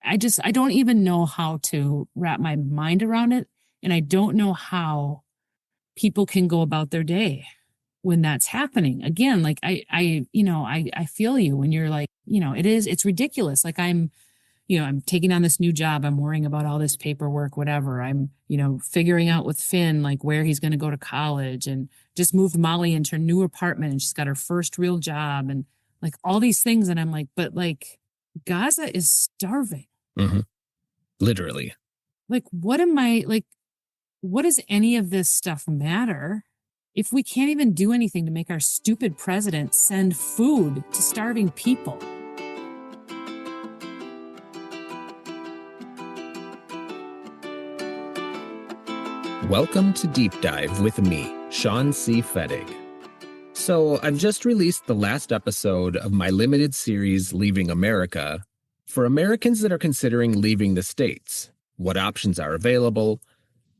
I don't even know how to wrap my mind around it. And I don't know how people can go about their day when that's happening. Again, like I feel you when you're like, it's ridiculous. Like I'm taking on this new job. I'm worrying about all this paperwork, whatever. I'm, figuring out with Finn, like where he's going to go to college, and just moved Molly into her new apartment, and she's got her first real job, and like all these things. And I'm like, but like Gaza is starving. Mm-hmm. Literally. Like, what does any of this stuff matter if we can't even do anything to make our stupid president send food to starving people? Welcome to Deep Dive with me, Shawn C. Fettig. So I've just released the last episode of my limited series, Leaving America, for Americans that are considering leaving the States, what options are available,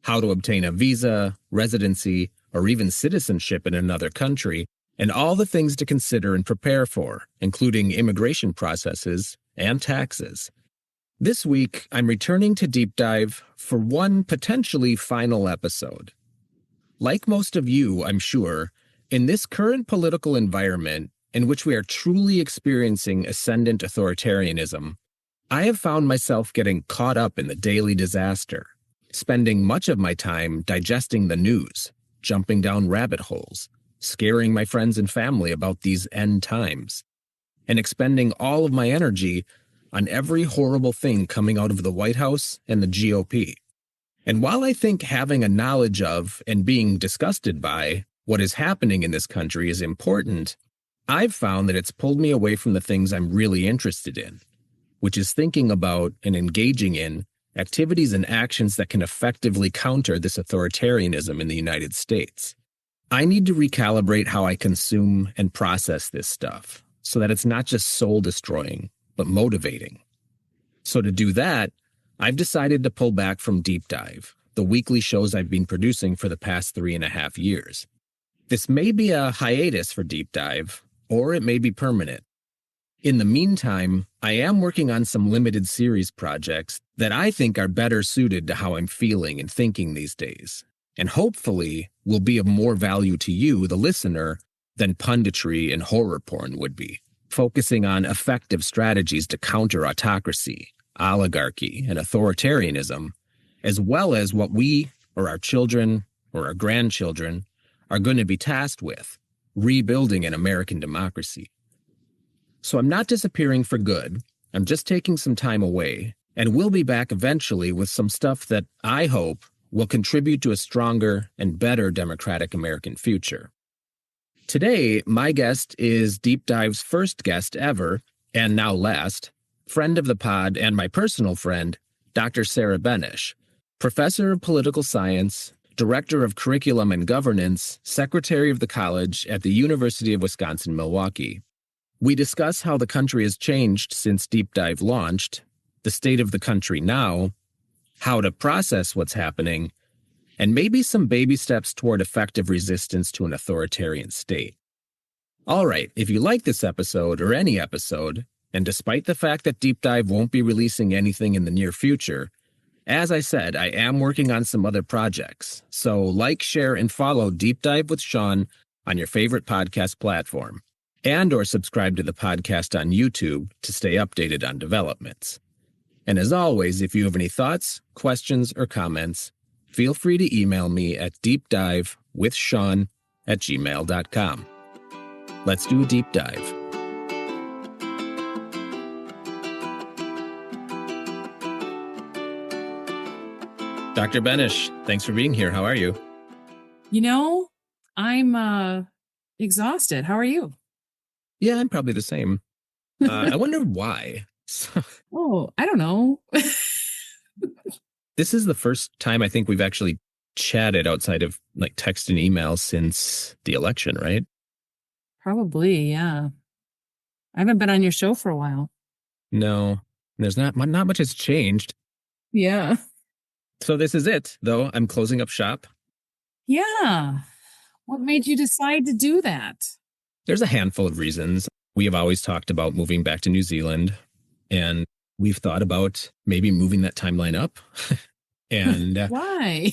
how to obtain a visa, residency, or even citizenship in another country, and all the things to consider and prepare for, including immigration processes and taxes. This week, I'm returning to Deep Dive for one potentially final episode. Like most of you, I'm sure, in this current political environment in which we are truly experiencing ascendant authoritarianism, I have found myself getting caught up in the daily disaster, spending much of my time digesting the news, jumping down rabbit holes, scaring my friends and family about these end times, and expending all of my energy on every horrible thing coming out of the White House and the GOP. And while I think having a knowledge of and being disgusted by what is happening in this country is important, I've found that it's pulled me away from the things I'm really interested in, which is thinking about and engaging in activities and actions that can effectively counter this authoritarianism in the United States. I need to recalibrate how I consume and process this stuff so that it's not just soul-destroying, but motivating. So to do that, I've decided to pull back from Deep Dive, the weekly shows I've been producing for the past 3.5 years. This may be a hiatus for Deep Dive, or it may be permanent. In the meantime, I am working on some limited series projects that I think are better suited to how I'm feeling and thinking these days, and hopefully will be of more value to you, the listener, than punditry and horror porn would be, focusing on effective strategies to counter autocracy, oligarchy, and authoritarianism, as well as what we, or our children, or our grandchildren, are going to be tasked with, rebuilding an American democracy. So I'm not disappearing for good. I'm just taking some time away, and we'll be back eventually with some stuff that I hope will contribute to a stronger and better democratic American future. Today, my guest is Deep Dive's first guest ever, and now last, friend of the pod and my personal friend, Dr. Sara Benesh, professor of political science, director of curriculum and governance, secretary of the college at the University of Wisconsin-Milwaukee. We discuss how the country has changed since Deep Dive launched, the state of the country now, how to process what's happening, and maybe some baby steps toward effective resistance to an authoritarian state. All right, if you like this episode or any episode, and despite the fact that Deep Dive won't be releasing anything in the near future, as I said, I am working on some other projects. So like, share, and follow Deep Dive with Shawn on your favorite podcast platform, and or subscribe to the podcast on YouTube to stay updated on developments. And as always, if you have any thoughts, questions, or comments, feel free to email me at deepdivewithshawn@gmail.com. Let's do a deep dive. Dr. Benesh, thanks for being here. How are you? I'm exhausted. How are you? Yeah, I'm probably the same. I wonder why. Oh, I don't know. This is the first time I think we've actually chatted outside of like text and email since the election, right? Probably, yeah. I haven't been on your show for a while. No, there's not much has changed. Yeah. So this is it, though. I'm closing up shop. Yeah. What made you decide to do that? There's a handful of reasons. We have always talked about moving back to New Zealand, and we've thought about maybe moving that timeline up. And Why?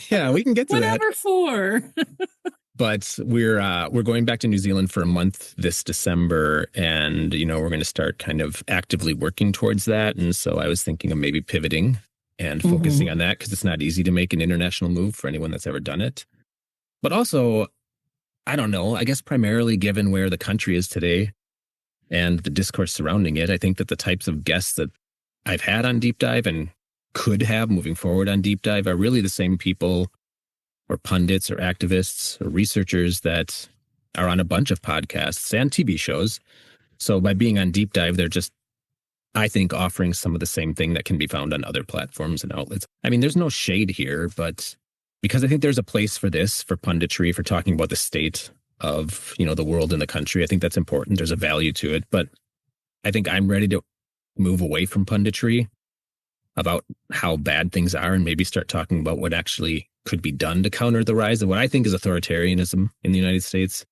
yeah, we can get to that. Whatever for. But we're going back to New Zealand for a month this December, and we're going to start kind of actively working towards that. And so I was thinking of maybe pivoting and focusing on that, because it's not easy to make an international move for anyone that's ever done it. But also, I don't know, I guess primarily given where the country is today and the discourse surrounding it, I think that the types of guests that I've had on Deep Dive and could have moving forward on Deep Dive are really the same people, or pundits or activists or researchers that are on a bunch of podcasts and TV shows. So by being on Deep Dive, they're just, I think, offering some of the same thing that can be found on other platforms and outlets. I mean, there's no shade here, but because I think there's a place for this, for punditry, for talking about the state of, the world and the country. I think that's important. There's a value to it. But I think I'm ready to move away from punditry about how bad things are and maybe start talking about what actually could be done to counter the rise of what I think is authoritarianism in the United States.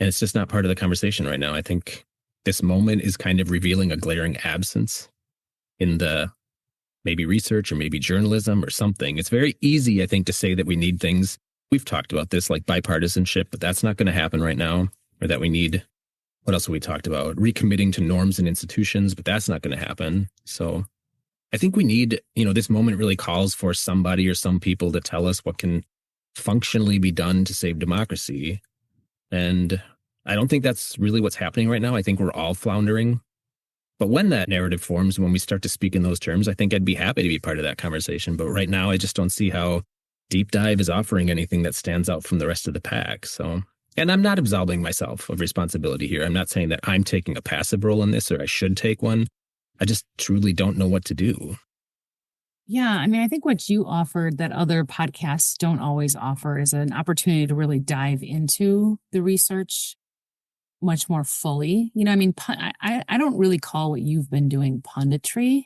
And it's just not part of the conversation right now. I think this moment is kind of revealing a glaring absence in the maybe research or maybe journalism or something. It's very easy, I think, to say that we need things. We've talked about this, like bipartisanship, but that's not going to happen right now. Or that we need, what else have we talked about? Recommitting to norms and institutions, but that's not going to happen. So I think we need, this moment really calls for somebody or some people to tell us what can functionally be done to save democracy. And I don't think that's really what's happening right now. I think we're all floundering. But when that narrative forms, when we start to speak in those terms, I think I'd be happy to be part of that conversation. But right now, I just don't see how Deep Dive is offering anything that stands out from the rest of the pack. So, and I'm not absolving myself of responsibility here. I'm not saying that I'm taking a passive role in this or I should take one. I just truly don't know what to do. Yeah, I mean, I think what you offered that other podcasts don't always offer is an opportunity to really dive into the research much more fully. I mean, I don't really call what you've been doing punditry.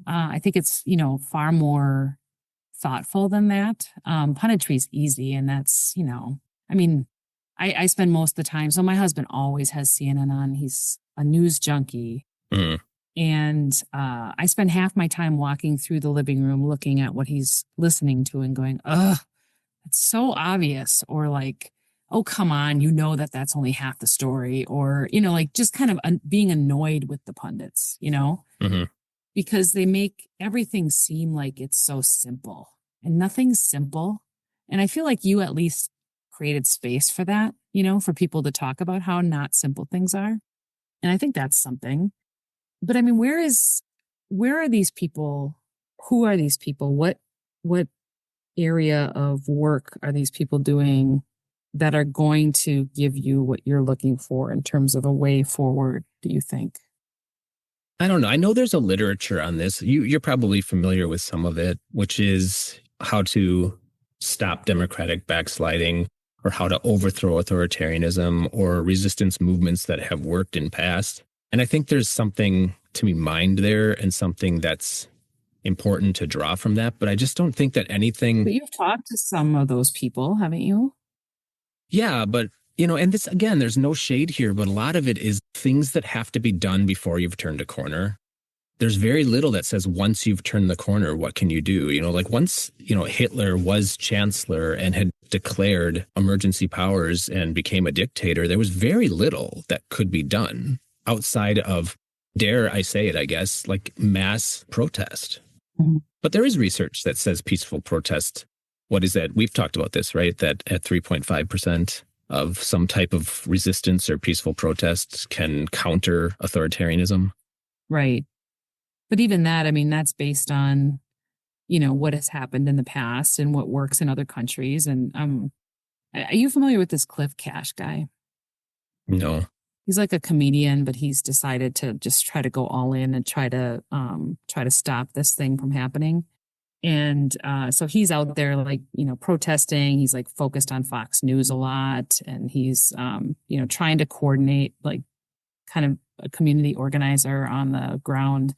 I think it's, far more thoughtful than that. Punditry is easy, and that's, I mean, I spend most of the time. So my husband always has CNN on. He's a news junkie. Mm. And I spend half my time walking through the living room looking at what he's listening to and going, ugh, it's so obvious. Or like, oh, come on, that's only half the story. Or, like just kind of being annoyed with the pundits, Mm-hmm. because they make everything seem like it's so simple, and nothing's simple. And I feel like you at least created space for that, for people to talk about how not simple things are. And I think that's something. But I mean, where are these people? Who are these people? What area of work are these people doing that are going to give you what you're looking for in terms of a way forward, do you think? I don't know. I know there's a literature on this. You're probably familiar with some of it, which is how to stop democratic backsliding, or how to overthrow authoritarianism or resistance movements that have worked in past. And I think there's something to be mined there and something that's important to draw from that. But I just don't think that anything. But you've talked to some of those people, haven't you? Yeah, but, and this, again, there's no shade here, but a lot of it is things that have to be done before you've turned a corner. There's very little that says once you've turned the corner, what can you do? Like once, Hitler was chancellor and had declared emergency powers and became a dictator, there was very little that could be done outside of, dare I say it, I guess, like mass protest. Mm-hmm. But there is research that says peaceful protest. What is that? We've talked about this, right? That at 3.5% of some type of resistance or peaceful protest can counter authoritarianism. Right. But even that, I mean, that's based on, what has happened in the past and what works in other countries. And are you familiar with this Cliff Cash guy? No. He's like a comedian, but he's decided to just try to go all in and try to stop this thing from happening. And so he's out there like, protesting. He's like focused on Fox News a lot. And he's, trying to coordinate like kind of a community organizer on the ground.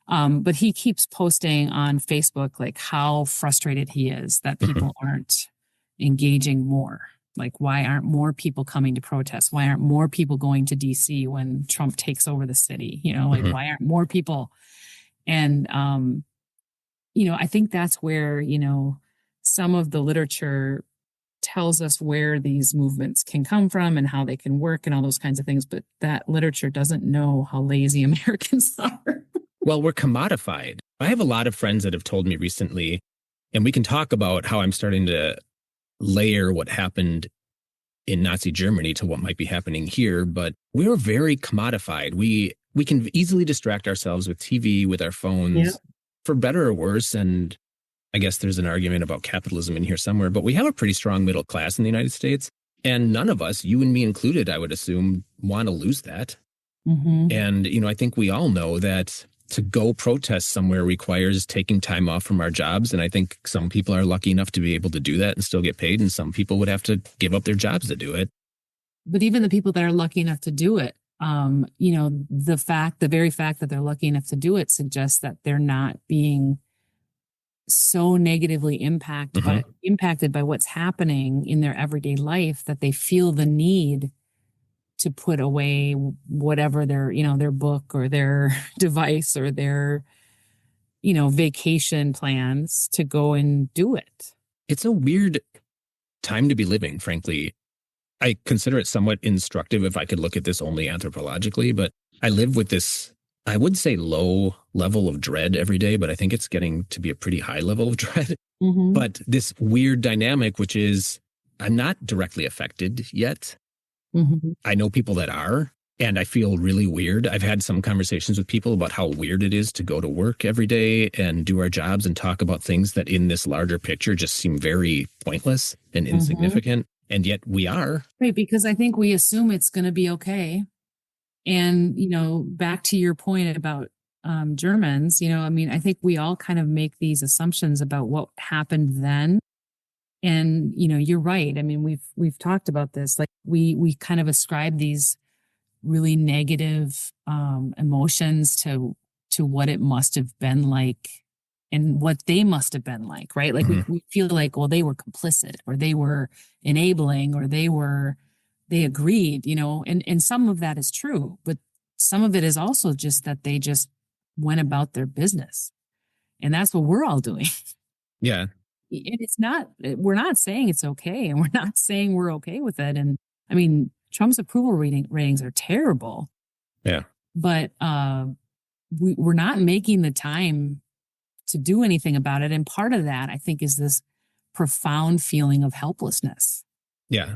But he keeps posting on Facebook like how frustrated he is that people aren't engaging more. Like, why aren't more people coming to protest? Why aren't more people going to DC when Trump takes over the city? Like, why aren't more people? And, I think that's where, some of the literature tells us where these movements can come from and how they can work and all those kinds of things. But that literature doesn't know how lazy Americans are. Well, we're commodified. I have a lot of friends that have told me recently, and we can talk about how I'm starting to layer what happened in Nazi Germany to what might be happening here, but we are very commodified. We can easily distract ourselves with TV, with our phones, for better or worse. And I guess there's an argument about capitalism in here somewhere, but we have a pretty strong middle class in the United States. And none of us, you and me included, I would assume, want to lose that. And, I think we all know that to go protest somewhere requires taking time off from our jobs. And I think some people are lucky enough to be able to do that and still get paid. And some people would have to give up their jobs to do it. But even the people that are lucky enough to do it, the very fact that they're lucky enough to do it suggests that they're not being so negatively impacted by what's happening in their everyday life that they feel the need to put away whatever their book or their device or their, vacation plans to go and do it. It's a weird time to be living, frankly. I consider it somewhat instructive if I could look at this only anthropologically, but I live with this, I would say, low level of dread every day, but I think it's getting to be a pretty high level of dread. But this weird dynamic, which is I'm not directly affected yet. I know people that are, and I feel really weird. I've had some conversations with people about how weird it is to go to work every day and do our jobs and talk about things that in this larger picture just seem very pointless and insignificant. And yet we are. Right, because I think we assume it's going to be okay. And, back to your point about Germans, I think we all kind of make these assumptions about what happened then. And, you're right. I mean, we've talked about this, like we kind of ascribe these really negative emotions to what it must have been like and what they must have been like, right? Like we feel like, well, they were complicit or they were enabling or they agreed, and some of that is true, but some of it is also just that they just went about their business. And that's what we're all doing. Yeah. And we're not saying it's okay, and we're not saying we're okay with it. And I mean, Trump's approval ratings are terrible. Yeah. But we're not making the time to do anything about it. And part of that, I think, is this profound feeling of helplessness. Yeah.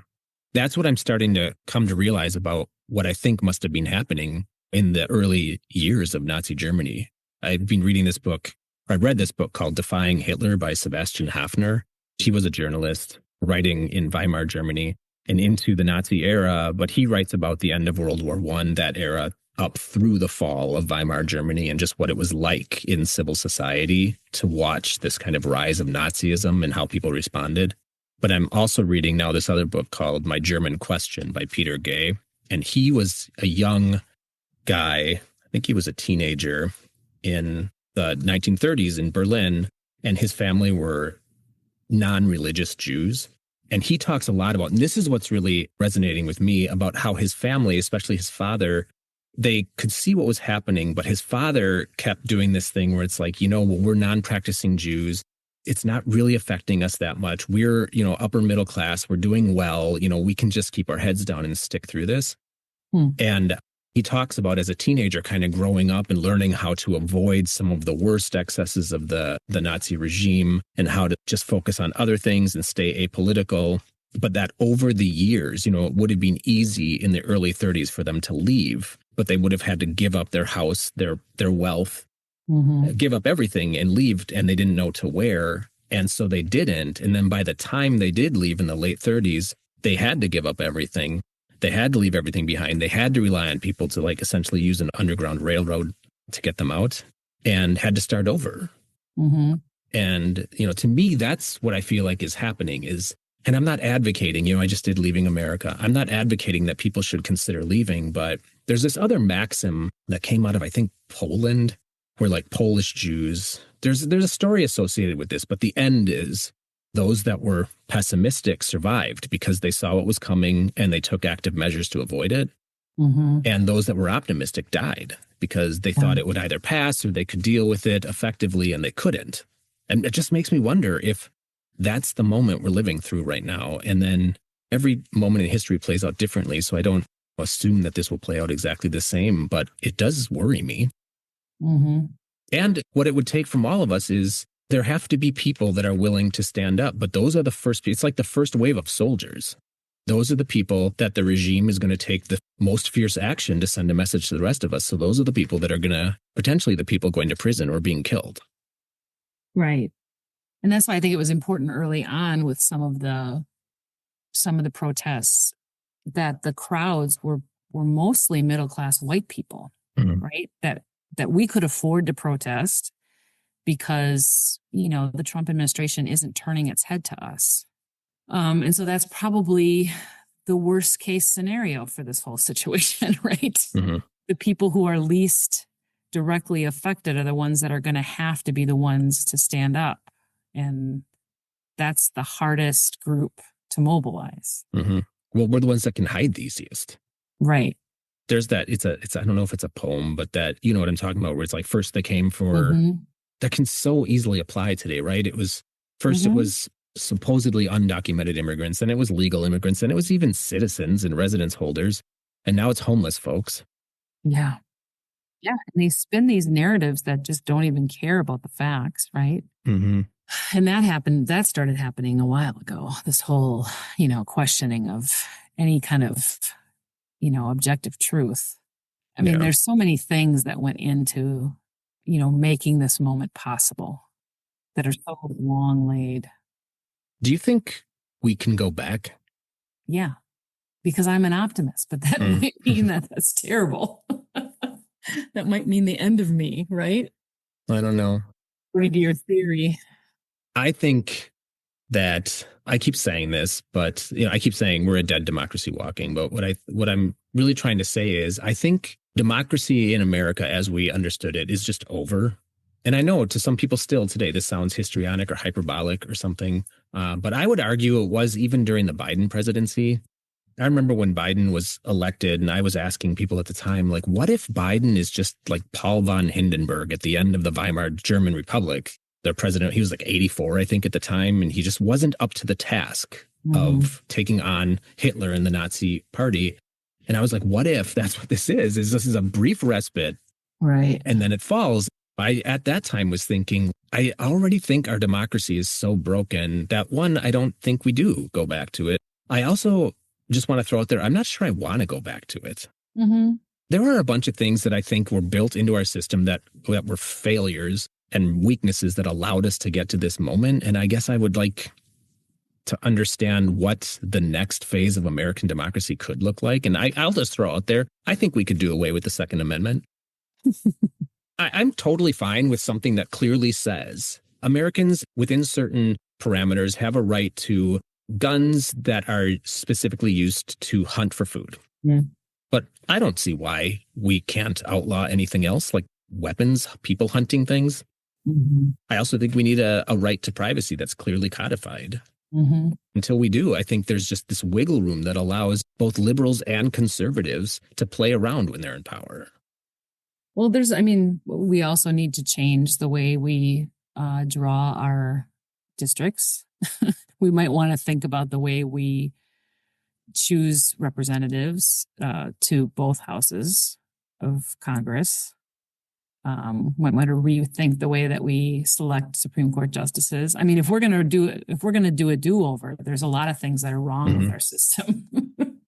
That's what I'm starting to come to realize about what I think must have been happening in the early years of Nazi Germany. I've been reading this book. I read this book called Defying Hitler by Sebastian Hafner. He was a journalist writing in Weimar, Germany, and into the Nazi era. But he writes about the end of World War I, that era up through the fall of Weimar Germany, and just what it was like in civil society to watch this kind of rise of Nazism and how people responded. But I'm also reading now this other book called My German Question by Peter Gay. And he was a young guy, I think he was a teenager in the 1930s in Berlin, and his family were non-religious Jews. And he talks a lot about, and this is what's really resonating with me, about how his family, especially his father, they could see what was happening, but his father kept doing this thing where it's like, well, we're non-practicing Jews. It's not really affecting us that much. We're, upper middle class. We're doing well. We can just keep our heads down and stick through this. And he talks about, as a teenager, kind of growing up and learning how to avoid some of the worst excesses of the Nazi regime and how to just focus on other things and stay apolitical. But that over the years, it would have been easy in the early 30s for them to leave, but they would have had to give up their house, their wealth, give up everything and leave, and they didn't know to where. And so they didn't. And then by the time they did leave in the late 30s, they had to give up everything. They had to leave everything behind. They had to rely on people to essentially use an underground railroad to get them out, and had to start over. And, to me, that's what I feel like is happening is, and I'm not advocating, I just did Leaving America. I'm not advocating that people should consider leaving, but there's this other maxim that came out of, I think, Poland, where Polish Jews, there's a story associated with this, but the end is those that were pessimistic survived because they saw what was coming and they took active measures to avoid it. Mm-hmm. And those that were optimistic died because they thought it would either pass or they could deal with it effectively, and they couldn't. And it just makes me wonder if that's the moment we're living through right now. And then every moment in history plays out differently. So I don't assume that this will play out exactly the same, but it does worry me. Mm-hmm. And what it would take from all of us is there have to be people that are willing to stand up. But those are the first, it's like the first wave of soldiers. Those are the people that the regime is going to take the most fierce action to send a message to the rest of us. So those are the people that are going to, potentially the people going to prison or being killed. Right. And that's why I think it was important early on with some of the protests that the crowds were mostly middle-class white people, right? That we could afford to protest because, the Trump administration isn't turning its head to us. And so that's probably the worst case scenario for this whole situation, right? Mm-hmm. The people who are least directly affected are the ones that are going to have to be the ones to stand up. And that's the hardest group to mobilize. Mm-hmm. Well, we're the ones that can hide the easiest. Right. There's that, it's I don't know if it's a poem, but that, you know what I'm talking about, where it's like, first they came for, that can so easily apply today, right? It was, first it was supposedly undocumented immigrants, and it was legal immigrants, and it was even citizens and residence holders. And now it's homeless folks. Yeah. Yeah. And they spin these narratives that just don't even care about the facts, right? Mm-hmm. And that started happening a while ago. This whole, questioning of any kind of, objective truth. I mean, there's so many things that went into, making this moment possible that are so long laid. Do you think we can go back? Yeah, because I'm an optimist, but that might mean that's terrible. That might mean the end of me, right? I don't know. According to your theory. I think that I keep saying this, but I keep saying we're a dead democracy walking. But what I'm really trying to say is I think democracy in America as we understood it is just over. And I know to some people still today, this sounds histrionic or hyperbolic or something. But I would argue it was even during the Biden presidency. I remember when Biden was elected, and I was asking people at the time, like, what if Biden is just like Paul von Hindenburg at the end of the Weimar German Republic? Their president, he was like 84, I think, at the time, and he just wasn't up to the task of taking on Hitler and the Nazi party. And I was like, what if that's what this is this is a brief respite, right? And then it falls. I, at that time, was thinking, I already think our democracy is so broken that, one, I don't think we do go back to it. I also just want to throw out there, I'm not sure I want to go back to it. There are a bunch of things that I think were built into our system that were failures and weaknesses that allowed us to get to this moment. And I guess I would like to understand what the next phase of American democracy could look like. And I'll just throw out there, I think we could do away with the Second Amendment. I'm totally fine with something that clearly says Americans within certain parameters have a right to guns that are specifically used to hunt for food. Yeah. But I don't see why we can't outlaw anything else, like weapons, people hunting things. I also think we need a right to privacy that's clearly codified. Until we do, I think there's just this wiggle room that allows both liberals and conservatives to play around when they're in power. Well, we also need to change the way we draw our districts. We might want to think about the way we choose representatives to both houses of Congress. Might want to rethink the way that we select Supreme Court justices. I mean, if we're going to do a do-over, there's a lot of things that are wrong with our system.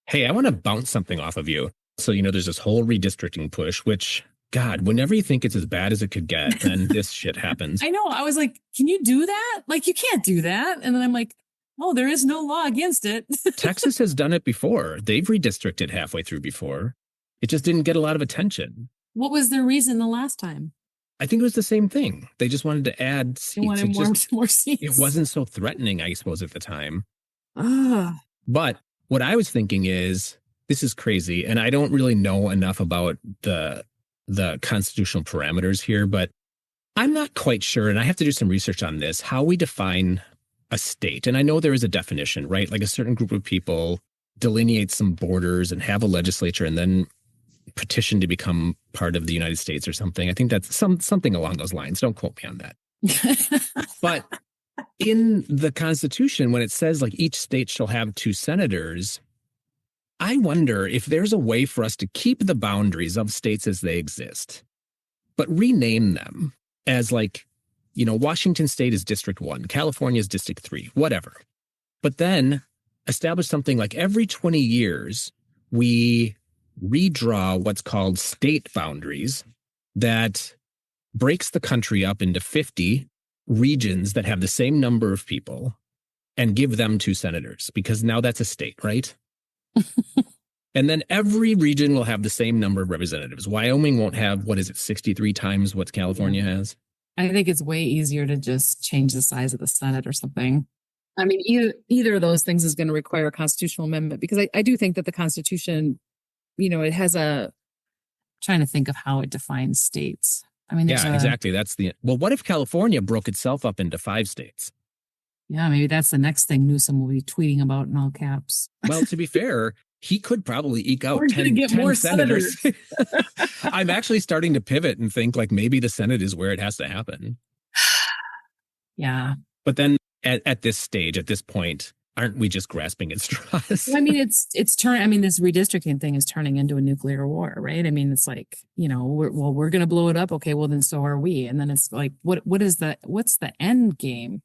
Hey, I want to bounce something off of you. So, there's this whole redistricting push, which, God, whenever you think it's as bad as it could get, then this shit happens. I know. I was like, can you do that? Like, you can't do that. And then I'm like, oh, there is no law against it. Texas has done it before. They've redistricted halfway through before. It just didn't get a lot of attention. What was their reason the last time? I think it was the same thing. They just wanted to add seats. They wanted more seats. It wasn't so threatening, I suppose, at the time. But what I was thinking is, this is crazy, and I don't really know enough about the constitutional parameters here, but I'm not quite sure, and I have to do some research on this, how we define a state, and I know there is a definition, right? Like a certain group of people delineate some borders and have a legislature and then petition to become part of the United States or something. I think that's something along those lines. Don't quote me on that. But in the Constitution, when it says like each state shall have 2 senators, I wonder if there's a way for us to keep the boundaries of states as they exist, but rename them as like, Washington State is District 1, California is District 3, whatever. But then establish something like every 20 years, we redraw what's called state boundaries that breaks the country up into 50 regions that have the same number of people and give them 2 senators, because now that's a state, right? And then every region will have the same number of representatives. Wyoming won't have, 63 times what California has? I think it's way easier to just change the size of the Senate or something. I mean, either of those things is going to require a constitutional amendment, because I do think that the Constitution, it has trying to think of how it defines states. I mean, exactly. Well, what if California broke itself up into 5 states? Yeah, maybe that's the next thing Newsom will be tweeting about in all caps. Well, to be fair, he could probably eke out We're 10, get 10 more senators. I'm actually starting to pivot and think like maybe the Senate is where it has to happen. Yeah. But then at this stage, at this point, aren't we just grasping at straws? I mean, it's this redistricting thing is turning into a nuclear war, right? I mean, it's like, we're going to blow it up. Okay, well then so are we. And then it's like, what's the end game?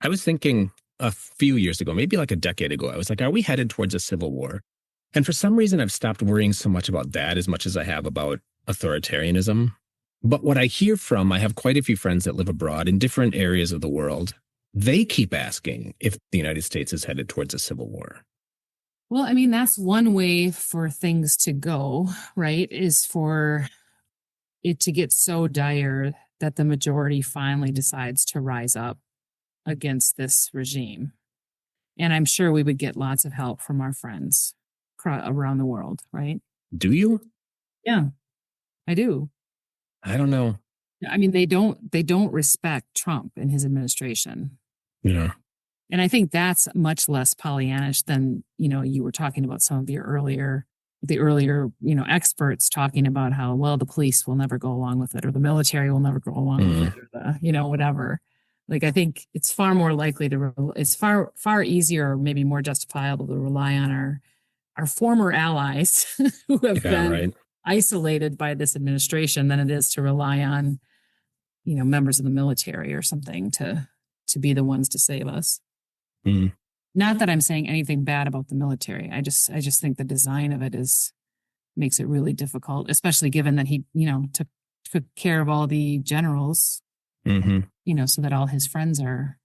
I was thinking a few years ago, maybe like a decade ago, I was like, are we headed towards a civil war? And for some reason, I've stopped worrying so much about that as much as I have about authoritarianism. But what I hear from, I have quite a few friends that live abroad in different areas of the world. They keep asking if the United States is headed towards a civil war. Well, I mean, that's one way for things to go, right? Is for it to get so dire that the majority finally decides to rise up against this regime. And I'm sure we would get lots of help from our friends around the world, right? Do you? Yeah, I do. I don't know. I mean, they don't respect Trump and his administration. Yeah. And I think that's much less Pollyannish than, you were talking about some of the earlier, experts talking about how, well, the police will never go along with it, or the military will never go along with it, or whatever. Like, I think it's far more likely it's far, far easier, or maybe more justifiable to rely on our former allies who have been isolated by this administration than it is to rely on, members of the military or something to be the ones to save us. Mm. Not that I'm saying anything bad about the military. I just think the design of it makes it really difficult, especially given that he, took care of all the generals, so that all his friends are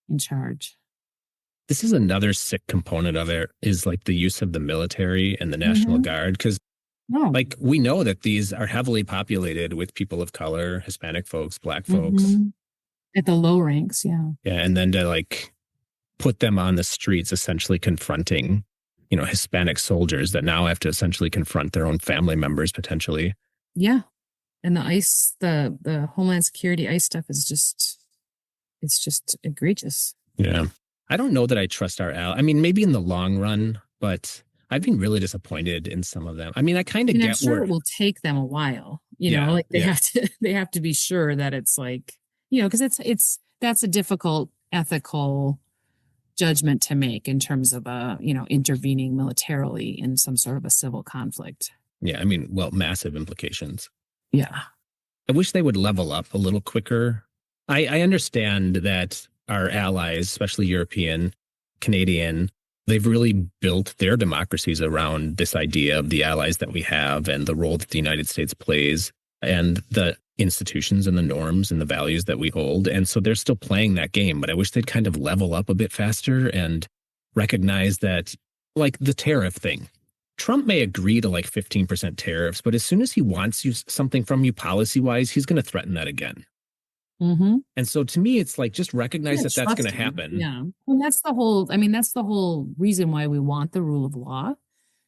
in charge. This is another sick component of it, is like the use of the military and the National Guard. Because like we know that these are heavily populated with people of color, Hispanic folks, Black folks. At the low ranks, yeah. Yeah, and then to like put them on the streets, essentially confronting, Hispanic soldiers that now have to essentially confront their own family members potentially. Yeah, and the ICE, the Homeland Security ICE stuff is it's just egregious. Yeah, I don't know that I trust our allies. I mean, maybe in the long run, but I've been really disappointed in some of them. I mean, I kind of get I'm sure it will take them a while. They have to be sure that it's like, because that's a difficult ethical judgment to make in terms of intervening militarily in some sort of a civil conflict. Yeah, I mean, well, massive implications. Yeah. I wish they would level up a little quicker. I understand that our allies, especially European, Canadian, they've really built their democracies around this idea of the allies that we have and the role that the United States plays and the institutions and the norms and the values that we hold. And so they're still playing that game, but I wish they'd kind of level up a bit faster and recognize that, like the tariff thing. Trump may agree to like 15% tariffs, but as soon as he wants something from you policy-wise, he's going to threaten that again. And so to me, it's like, just recognize that that's going to happen. Yeah. Well, that's the whole reason why we want the rule of law,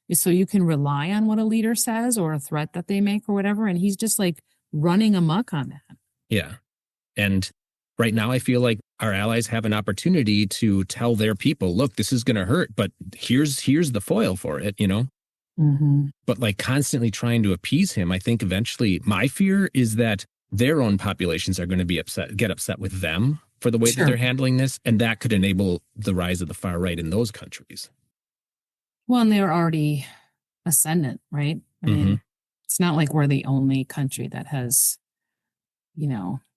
is so you can rely on what a leader says or a threat that they make or whatever. And he's just like running amok on that. Yeah. And right now I feel like our allies have an opportunity to tell their people, look, this is going to hurt, but here's the foil for it, But like constantly trying to appease him, I think eventually my fear is that their own populations are going to get upset with them for the way that they're handling this. And that could enable the rise of the far right in those countries. Well, and they're already ascendant, right? I mean, it's not like we're the only country that has,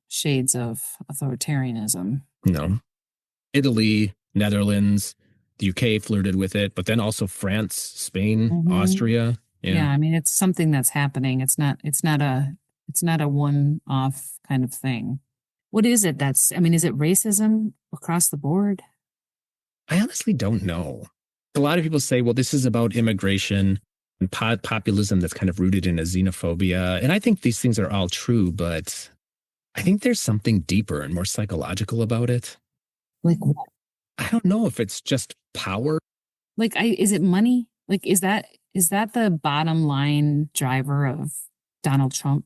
shades of authoritarianism. No. Italy, Netherlands, the UK flirted with it, but then also France, Spain, Austria. Yeah, I mean, it's something that's happening. It's not a one-off kind of thing. What is it is it racism across the board? I honestly don't know. A lot of people say, well, this is about immigration and populism that's kind of rooted in a xenophobia. And I think these things are all true, but I think there's something deeper and more psychological about it. Like what? I don't know if it's just power. Like, is it money? Like, is that the bottom line driver of Donald Trump?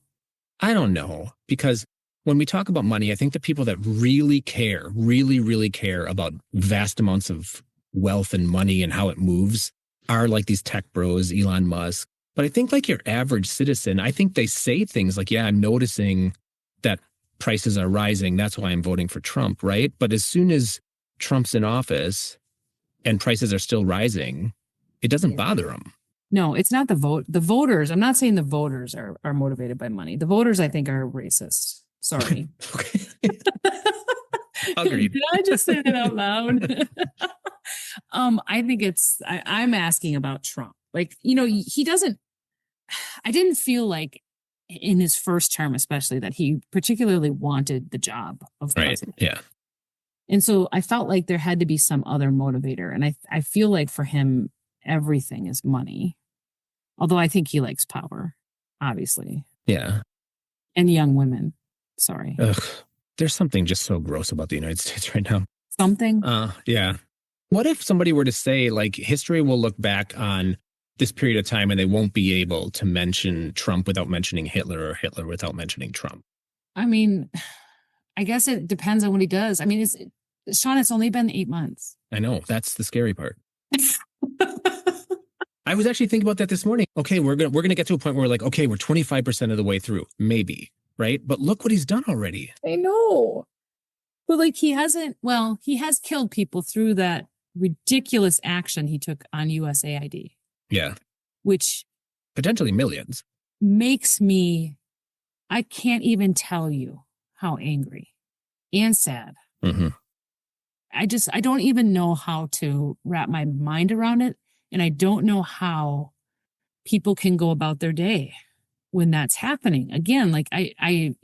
I don't know, because when we talk about money, I think the people that really care, really, really care about vast amounts of wealth and money and how it moves are like these tech bros, Elon Musk. But I think like your average citizen, I think they say things like, yeah, I'm noticing that prices are rising. That's why I'm voting for Trump, right? But as soon as Trump's in office and prices are still rising, it doesn't bother them. No, it's not the voters. I'm not saying the voters are motivated by money. The voters, I think, are racist. Sorry. Agreed. Did I just say that out loud? I think I'm asking about Trump. Like, he doesn't, I didn't feel like in his first term, especially, that he particularly wanted the job of president. Right. Yeah. And so I felt like there had to be some other motivator. And I feel like for him, everything is money. Although I think he likes power, obviously. Yeah. And young women. Sorry. Ugh. There's something just so gross about the United States right now. Something? Yeah. What if somebody were to say, like, history will look back on this period of time and they won't be able to mention Trump without mentioning Hitler or Hitler without mentioning Trump? I mean, I guess it depends on what he does. I mean, Shawn, it's only been 8 months. I know. That's the scary part. I was actually thinking about that this morning. Okay, we're gonna get to a point where we're like, okay, we're 25% of the way through, maybe, right? But look what he's done already. I know. But like he has killed people through that ridiculous action he took on USAID. Yeah. Which potentially millions. Makes me, I can't even tell you how angry and sad. I don't even know how to wrap my mind around it. And I don't know how people can go about their day when that's happening. Again, like I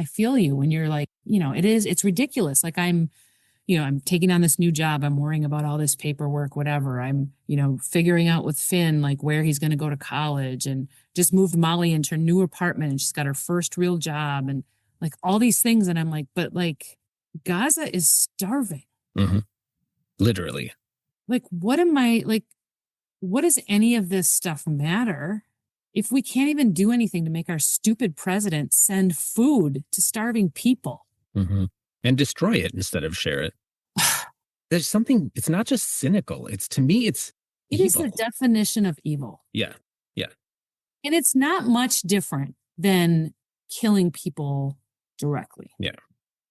feel you when you're like, it's ridiculous. Like I'm taking on this new job. I'm worrying about all this paperwork, whatever. I'm, figuring out with Finn, like where he's going to go to college, and just moved Molly into a new apartment and she's got her first real job and like all these things. And I'm like, but like Gaza is starving. Literally. Like, what does any of this stuff matter if we can't even do anything to make our stupid president send food to starving people? And destroy it instead of share it. There's something, it's not just cynical. To me, it's evil. It is the definition of evil. Yeah. Yeah. And it's not much different than killing people directly. Yeah.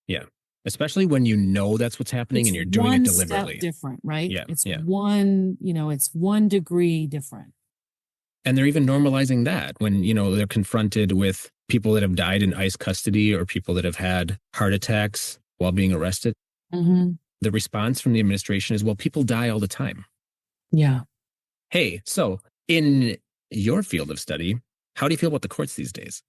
Yeah. Especially when you know that's what's happening and you're doing it deliberately. Step different, right? Yeah. It's it's 1 degree different. And they're even normalizing that when, they're confronted with people that have died in ICE custody or people that have had heart attacks while being arrested. The response from the administration is, well, people die all the time. Yeah. Hey, so in your field of study, how do you feel about the courts these days?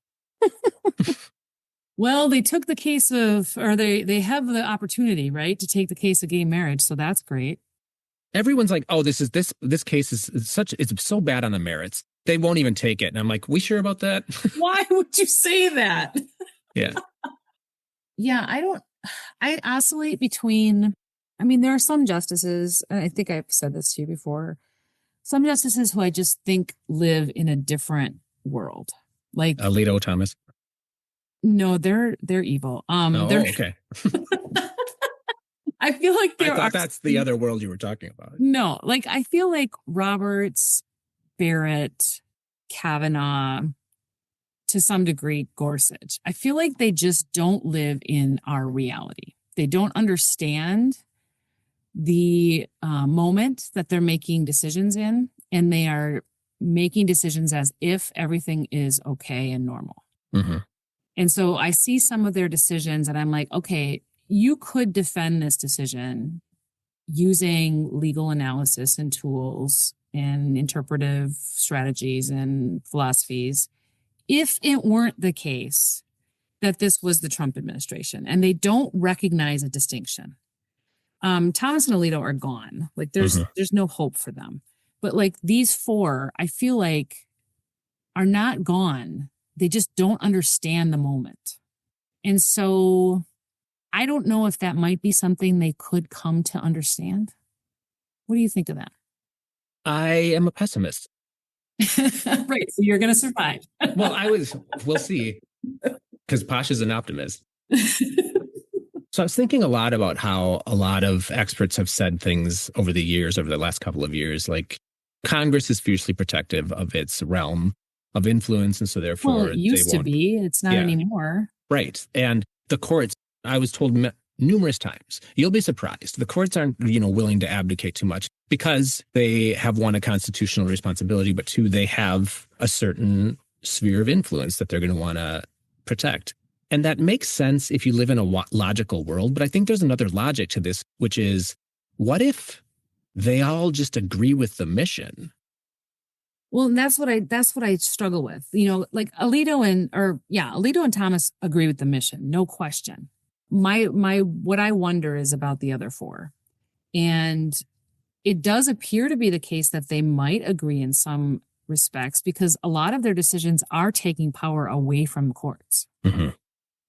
Well, they took the case they have the opportunity, right, to take the case of gay marriage. So that's great. Everyone's like, oh, this case is it's so bad on the merits. They won't even take it. And I'm like, we sure about that? Why would you say that? Yeah. Yeah, I oscillate between, there are some justices, and I think I've said this to you before, some justices who I just think live in a different world. Like Alito Thomas. No, they're evil. Okay. I feel like I thought that's the other world you were talking about. No, like I feel like Roberts, Barrett, Kavanaugh, to some degree, Gorsuch. I feel like they just don't live in our reality. They don't understand the moment that they're making decisions in, and they are making decisions as if everything is okay and normal. Mm-hmm. And so I see some of their decisions and I'm like, okay, you could defend this decision using legal analysis and tools and interpretive strategies and philosophies if it weren't the case that this was the Trump administration, and they don't recognize a distinction. Thomas and Alito are gone. Like there's no hope for them. But like these four, I feel like are not gone. They just don't understand the moment. And so I don't know if that might be something they could come to understand. What do you think of that? I am a pessimist. Right. So you're going to survive. Well, we'll see. Because Posh is an optimist. So I was thinking a lot about how a lot of experts have said things over the last couple of years, like Congress is fiercely protective of its realm of influence. And so therefore, well, it used to be. It's not anymore. Right. And the courts, I was told numerous times, you'll be surprised. The courts aren't, willing to abdicate too much because they have, one, a constitutional responsibility, but two, they have a certain sphere of influence that they're going to want to protect. And that makes sense if you live in a logical world. But I think there's another logic to this, which is, what if they all just agree with the mission? Well, that's what I struggle with. Like Alito and Thomas agree with the mission, no question. What I wonder is about the other four. And it does appear to be the case that they might agree in some respects because a lot of their decisions are taking power away from courts. Mm-hmm.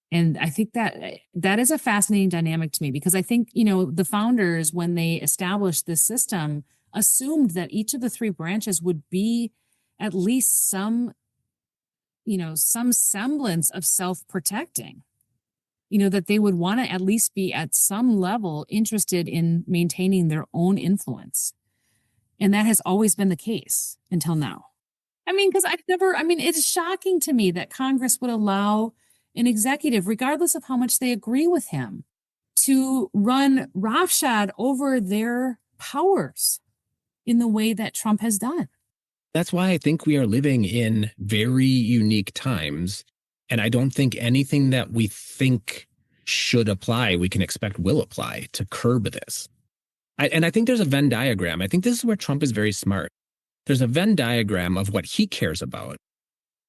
And I think that is a fascinating dynamic to me because I think, the founders, when they established this system, assumed that each of the three branches would be at least some semblance of self-protecting, that they would want to at least be at some level interested in maintaining their own influence. And that has always been the case until now. Because it's shocking to me that Congress would allow an executive, regardless of how much they agree with him, to run roughshod over their powers in the way that Trump has done. That's why I think we are living in very unique times. And I don't think anything that we think should apply, we can expect will apply to curb this. I think there's a Venn diagram. I think this is where Trump is very smart. There's a Venn diagram of what he cares about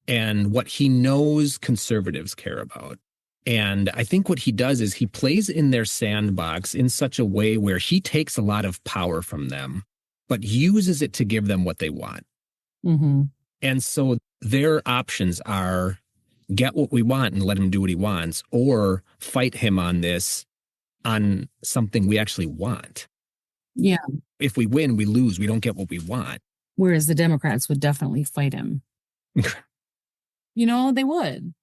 and what he knows conservatives care about. And I think what he does is he plays in their sandbox in such a way where he takes a lot of power from them, but uses it to give them what they want. Mm-hmm. And so their options are get what we want and let him do what he wants, or fight him on something we actually want. Yeah. If we win, we lose. We don't get what we want. Whereas the Democrats would definitely fight him. They would.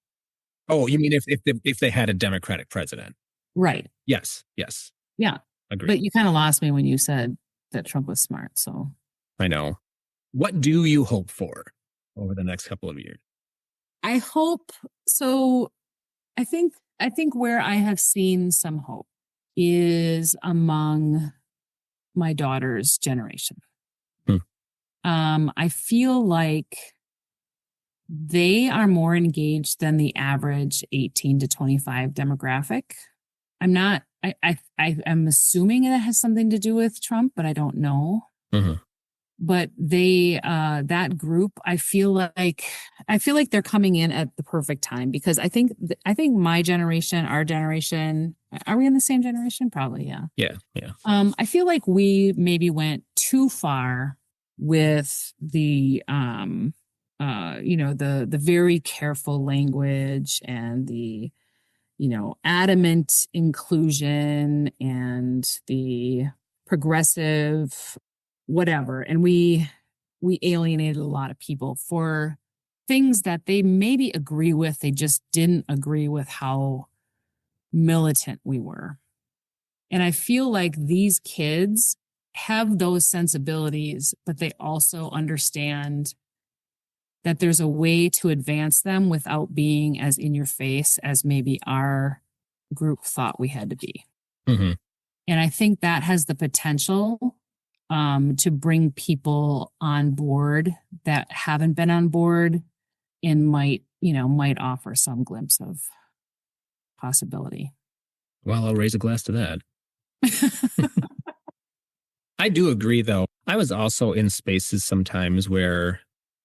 Oh, you mean if they had a Democratic president? Right. Yes. Yeah. Agreed. But you kind of lost me when you said that Trump was smart. So I know. What do you hope for over the next couple of years? I hope so. I think where I have seen some hope is among my daughter's generation. I feel like they are more engaged than the average 18 to 25 demographic. I'm assuming it has something to do with Trump, but I don't know. Mm-hmm. But that group, I feel like they're coming in at the perfect time because I think my generation, our generation, are we in the same generation? Probably, yeah. Yeah. I feel like we maybe went too far with the very careful language and the adamant inclusion and the progressive whatever. And we alienated a lot of people for things that they maybe agree with. They just didn't agree with how militant we were. And I feel like these kids have those sensibilities, but they also understand that there's a way to advance them without being as in your face as maybe our group thought we had to be. Mm-hmm. And I think that has the potential to bring people on board that haven't been on board and might offer some glimpse of possibility. Well, I'll raise a glass to that. I do agree, though. I was also in spaces sometimes where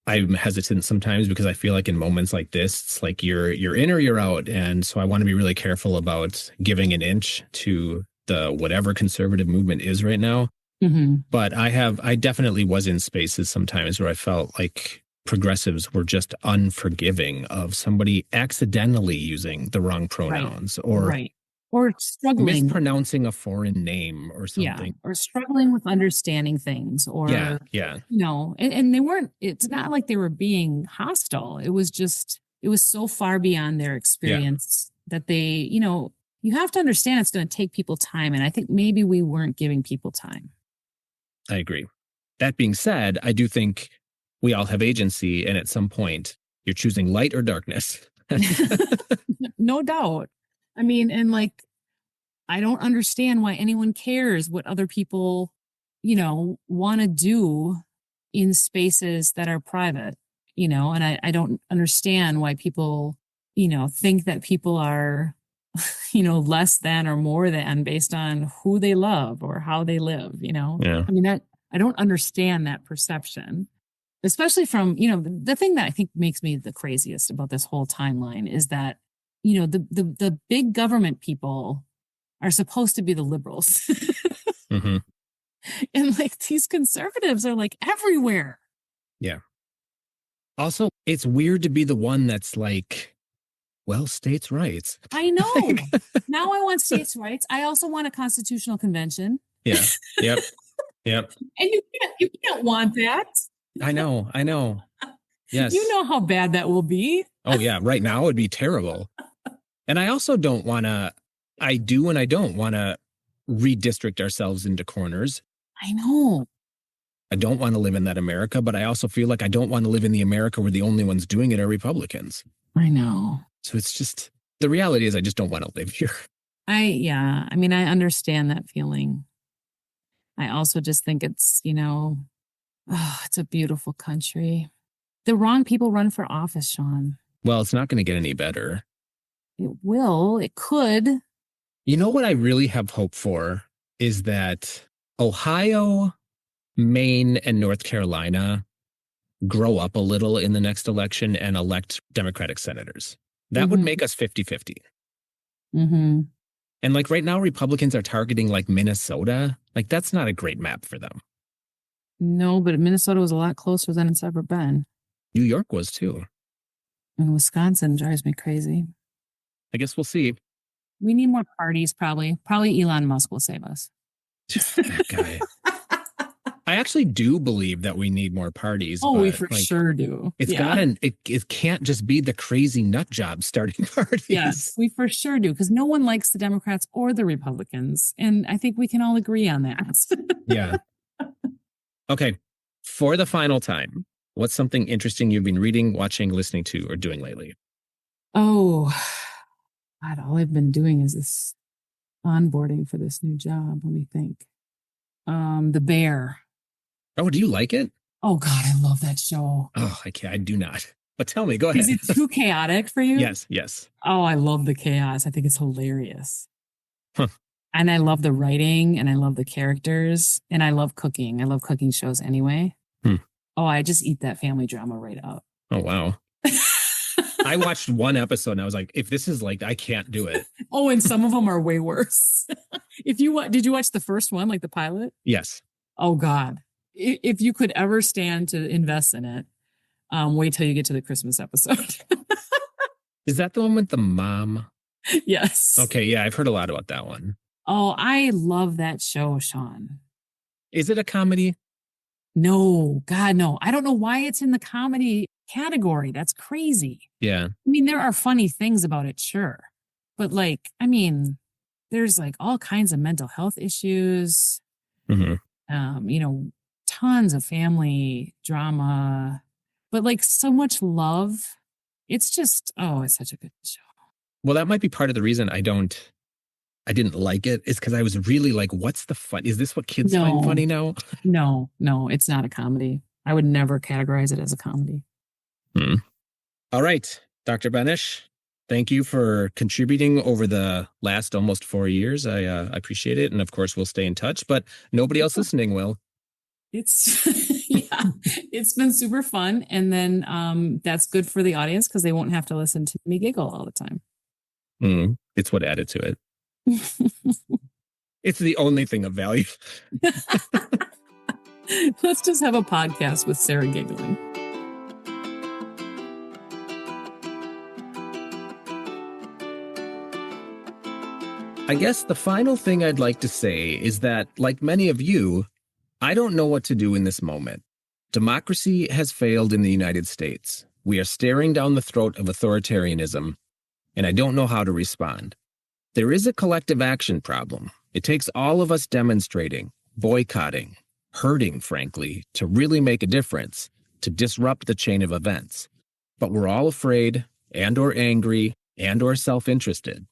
I'm hesitant sometimes because I feel like in moments like this, it's like you're in or you're out. And so I want to be really careful about giving an inch to the whatever conservative movement is right now. Mm-hmm. But I definitely was in spaces sometimes where I felt like progressives were just unforgiving of somebody accidentally using the wrong pronouns or struggling, mispronouncing a foreign name or something, or struggling with understanding things, or and they weren't. It's not like they were being hostile. It was so far beyond their experience that they, you have to understand it's going to take people time, and I think maybe we weren't giving people time. I agree. That being said, I do think we all have agency, and at some point, you're choosing light or darkness. No doubt. I mean, and like, I don't understand why anyone cares what other people, want to do in spaces that are private, and I don't understand why people, think that people are, less than or more than based on who they love or how they live, Yeah. I mean, I don't understand that perception, especially from, the thing that I think makes me the craziest about this whole timeline is that, the big government people are supposed to be the liberals. Mm-hmm. And like these conservatives are like everywhere. Yeah. Also, it's weird to be the one that's like, well, states' rights. I know. Now I want states' rights. I also want a constitutional convention. Yeah. Yep. Yep. And you can't want that. I know. Yes. You know how bad that will be. Oh yeah. Right now it'd be terrible. And I also don't want to, I do and I don't want to redistrict ourselves into corners. I know. I don't want to live in that America, but I also feel like I don't want to live in the America where the only ones doing it are Republicans. I know. So it's just, the reality is I just don't want to live here. I mean, I understand that feeling. I also just think it's, it's a beautiful country. The wrong people run for office, Shawn. Well, it's not going to get any better. It will. It could. You know what I really have hope for is that Ohio, Maine, and North Carolina grow up a little in the next election and elect Democratic senators. That would make us 50-50. Mm-hmm. And like right now, Republicans are targeting like Minnesota. Like that's not a great map for them. No, but Minnesota was a lot closer than it's ever been. New York was too. And Wisconsin drives me crazy. I guess we'll see. We need more parties, probably. Probably Elon Musk will save us. That guy. I actually do believe that we need more parties. Oh, we for sure do. It's it can't just be the crazy nut job starting parties. Yes, we for sure do, because no one likes the Democrats or the Republicans. And I think we can all agree on that. Yeah. Okay. For the final time, what's something interesting you've been reading, watching, listening to, or doing lately? Oh, God, all I've been doing is this onboarding for this new job. Let me think. The Bear. Oh, do you like it? Oh, God, I love that show. Oh, I do not. But tell me, go ahead. Is it too chaotic for you? Yes. Oh, I love the chaos. I think it's hilarious. Huh. And I love the writing, and I love the characters, and I love cooking. I love cooking shows anyway. Oh, I just eat that family drama right up. Oh, wow. I watched one episode and I was like, if this is like, I can't do it. Oh, and some of them are way worse. Did you watch the first one, like the pilot? Yes. Oh, God. If you could ever stand to invest in it, wait till you get to the Christmas episode. Is that the one with the mom? Yes. Okay, yeah, I've heard a lot about that one. Oh, I love that show, Shawn. Is it a comedy? No, God, no. I don't know why it's in the comedy category. That's crazy. Yeah. I mean, there are funny things about it, sure. But like, I mean, there's like all kinds of mental health issues, Mhm. Tons of family drama, but like so much love. It's just, it's such a good show. Well, that might be part of the reason I didn't like it, is because I was really like, what's the fun? Is this what kids find funny now? No, it's not a comedy. I would never categorize it as a comedy. All right, Dr. Benesh, thank you for contributing over the last almost 4 years. I appreciate it. And of course, we'll stay in touch, but nobody else listening will. It's it's been super fun. And then that's good for the audience because they won't have to listen to me giggle all the time. It's what added to it. It's the only thing of value. Let's just have a podcast with Sara giggling. I guess the final thing I'd like to say is that, like many of you, I don't know what to do in this moment. Democracy has failed in the United States. We are staring down the throat of authoritarianism, and I don't know how to respond. There is a collective action problem. It takes all of us demonstrating, boycotting, hurting, frankly, to really make a difference, to disrupt the chain of events. But we're all afraid, and/or angry, and/or self-interested.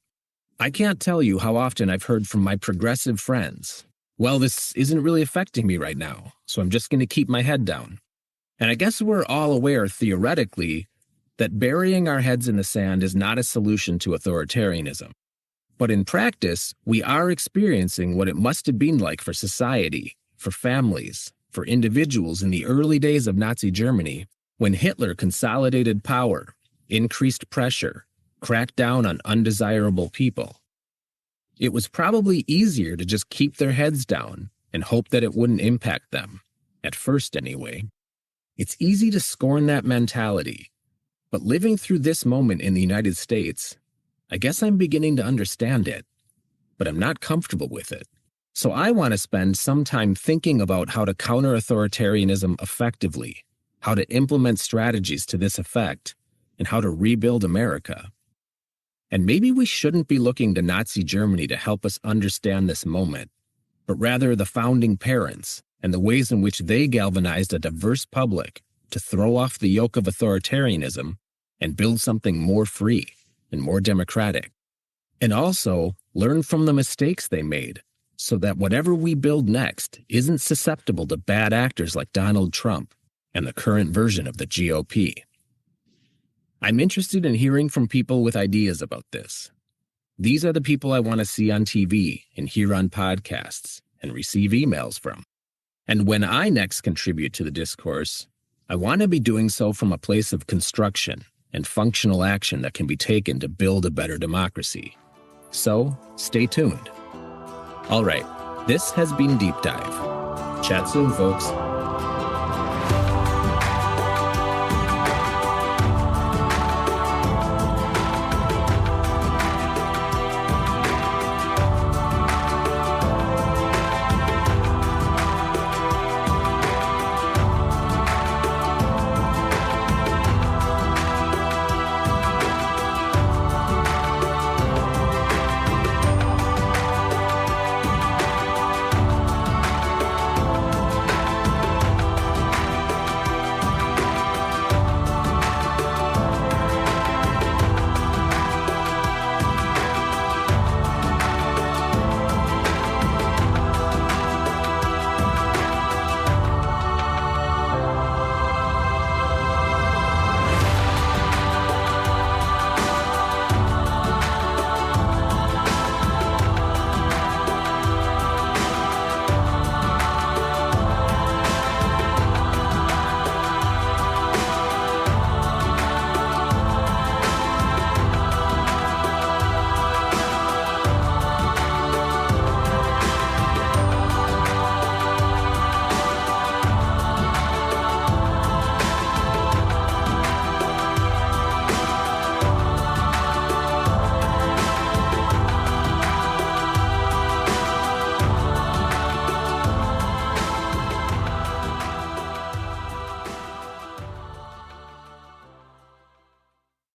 I can't tell you how often I've heard from my progressive friends, well, this isn't really affecting me right now, so I'm just going to keep my head down. And I guess we're all aware, theoretically, that burying our heads in the sand is not a solution to authoritarianism. But in practice, we are experiencing what it must have been like for society, for families, for individuals in the early days of Nazi Germany, when Hitler consolidated power, increased pressure, cracked down on undesirable people. It was probably easier to just keep their heads down and hope that it wouldn't impact them, at first anyway. It's easy to scorn that mentality, but living through this moment in the United States, I guess I'm beginning to understand it, but I'm not comfortable with it. So I want to spend some time thinking about how to counter authoritarianism effectively, how to implement strategies to this effect, and how to rebuild America. And maybe we shouldn't be looking to Nazi Germany to help us understand this moment, but rather the founding parents and the ways in which they galvanized a diverse public to throw off the yoke of authoritarianism and build something more free and more democratic. And also learn from the mistakes they made so that whatever we build next isn't susceptible to bad actors like Donald Trump and the current version of the GOP. I'm interested in hearing from people with ideas about this. These are the people I want to see on TV and hear on podcasts and receive emails from. And when I next contribute to the discourse, I want to be doing so from a place of construction and functional action that can be taken to build a better democracy. So, stay tuned. All right, this has been Deep Dive. Chat soon, folks.